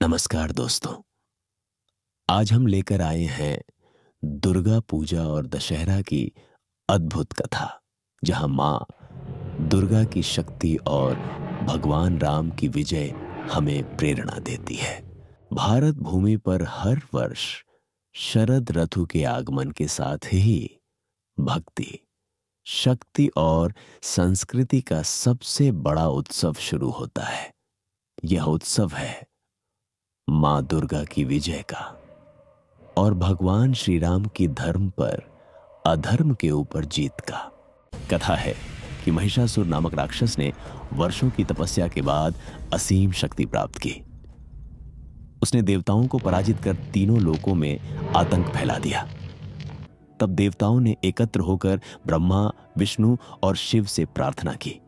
नमस्कार दोस्तों। आज हम लेकर आए हैं दुर्गा पूजा और दशहरा की अद्भुत कथा, जहां मां दुर्गा की शक्ति और भगवान राम की विजय हमें प्रेरणा देती है। भारत भूमि पर हर वर्ष शरद ऋतु के आगमन के साथ ही भक्ति, शक्ति और संस्कृति का सबसे बड़ा उत्सव शुरू होता है। यह उत्सव है मां दुर्गा की विजय का और भगवान श्री राम की धर्म पर अधर्म के ऊपर जीत का। कथा है कि महिषासुर नामक राक्षस ने वर्षों की तपस्या के बाद असीम शक्ति प्राप्त की। उसने देवताओं को पराजित कर तीनों लोकों में आतंक फैला दिया। तब देवताओं ने एकत्र होकर ब्रह्मा, विष्णु और शिव से प्रार्थना की।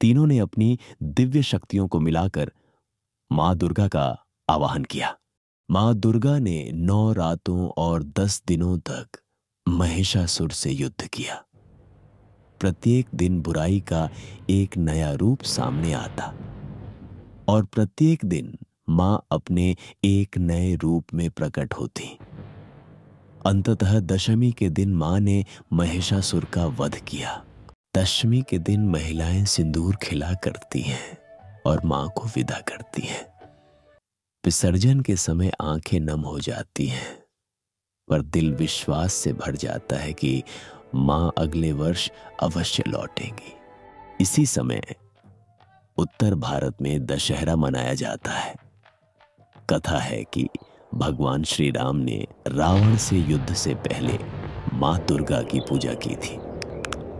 तीनों ने अपनी दिव्य शक्तियों को मिलाकर मां दुर्गा का आवाहन किया। मां दुर्गा ने 9 रातों और 10 दिनों तक महिषासुर से युद्ध किया। प्रत्येक दिन बुराई का एक नया रूप सामने आता और प्रत्येक दिन मां अपने एक नए रूप में प्रकट होती। अंततः दशमी के दिन मां ने महिषासुर का वध किया। दशमी के दिन महिलाएं सिंदूर खिला करती हैं और मां को विदा करती हैं। विसर्जन के समय आंखें नम हो जाती हैं, पर दिल विश्वास से भर जाता है कि मां अगले वर्ष अवश्य लौटेंगी। इसी समय उत्तर भारत में दशहरा मनाया जाता है। कथा है कि भगवान श्री राम ने रावण से युद्ध से पहले मां दुर्गा की पूजा की थी।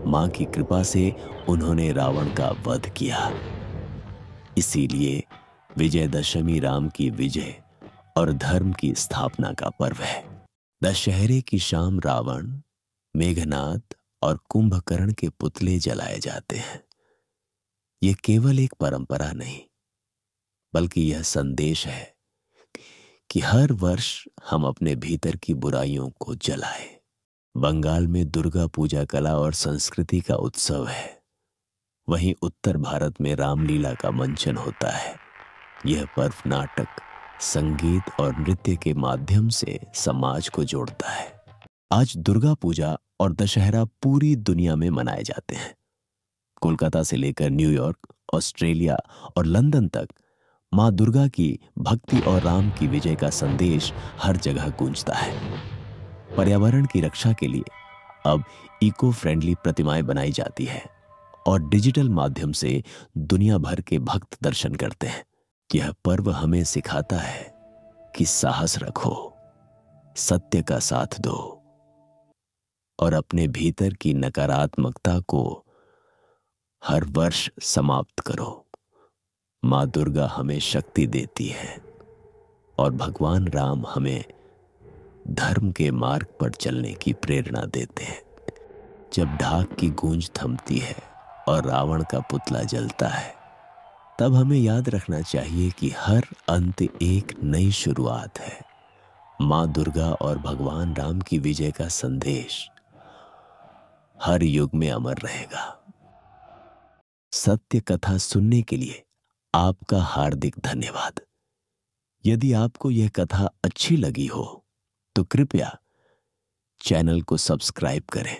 मां की कृपा से उन्होंने रावण का वध किया। इसीलिए विजयदशमी राम की विजय और धर्म की स्थापना का पर्व है। दशहरे की शाम रावण, मेघनाद और कुंभकर्ण के पुतले जलाए जाते हैं। यह केवल एक परंपरा नहीं, बल्कि यह संदेश है कि हर वर्ष हम अपने भीतर की बुराइयों को जलाएं। बंगाल में दुर्गा पूजा कला और संस्कृति का उत्सव है। वहीं उत्तर भारत में रामलीला का मंचन होता है। यह पर्व नाटक, संगीत और नृत्य के माध्यम से समाज को जोड़ता है। आज दुर्गा पूजा और दशहरा पूरी दुनिया में मनाए जाते हैं। कोलकाता से लेकर न्यूयॉर्क, ऑस्ट्रेलिया और लंदन तक मां दुर्गा की भक्ति और राम की विजय का संदेश हर जगह गूंजता है। पर्यावरण की रक्षा के लिए अब इको फ्रेंडली प्रतिमाएं बनाई जाती है और डिजिटल माध्यम से दुनिया भर के भक्त दर्शन करते हैं। यह पर्व हमें सिखाता है कि साहस रखो, सत्य का साथ दो और अपने भीतर की नकारात्मकता को हर वर्ष समाप्त करो। मां दुर्गा हमें शक्ति देती है और भगवान राम हमें धर्म के मार्ग पर चलने की प्रेरणा देते हैं। जब ढाक की गूंज थमती है और रावण का पुतला जलता है, तब हमें याद रखना चाहिए कि हर अंत एक नई शुरुआत है। मां दुर्गा और भगवान राम की विजय का संदेश हर युग में अमर रहेगा। सत्य कथा सुनने के लिए आपका हार्दिक धन्यवाद। यदि आपको यह कथा अच्छी लगी हो तो कृपया चैनल को सब्सक्राइब करें,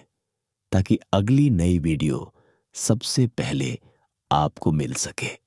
ताकि अगली नई वीडियो सबसे पहले आपको मिल सके।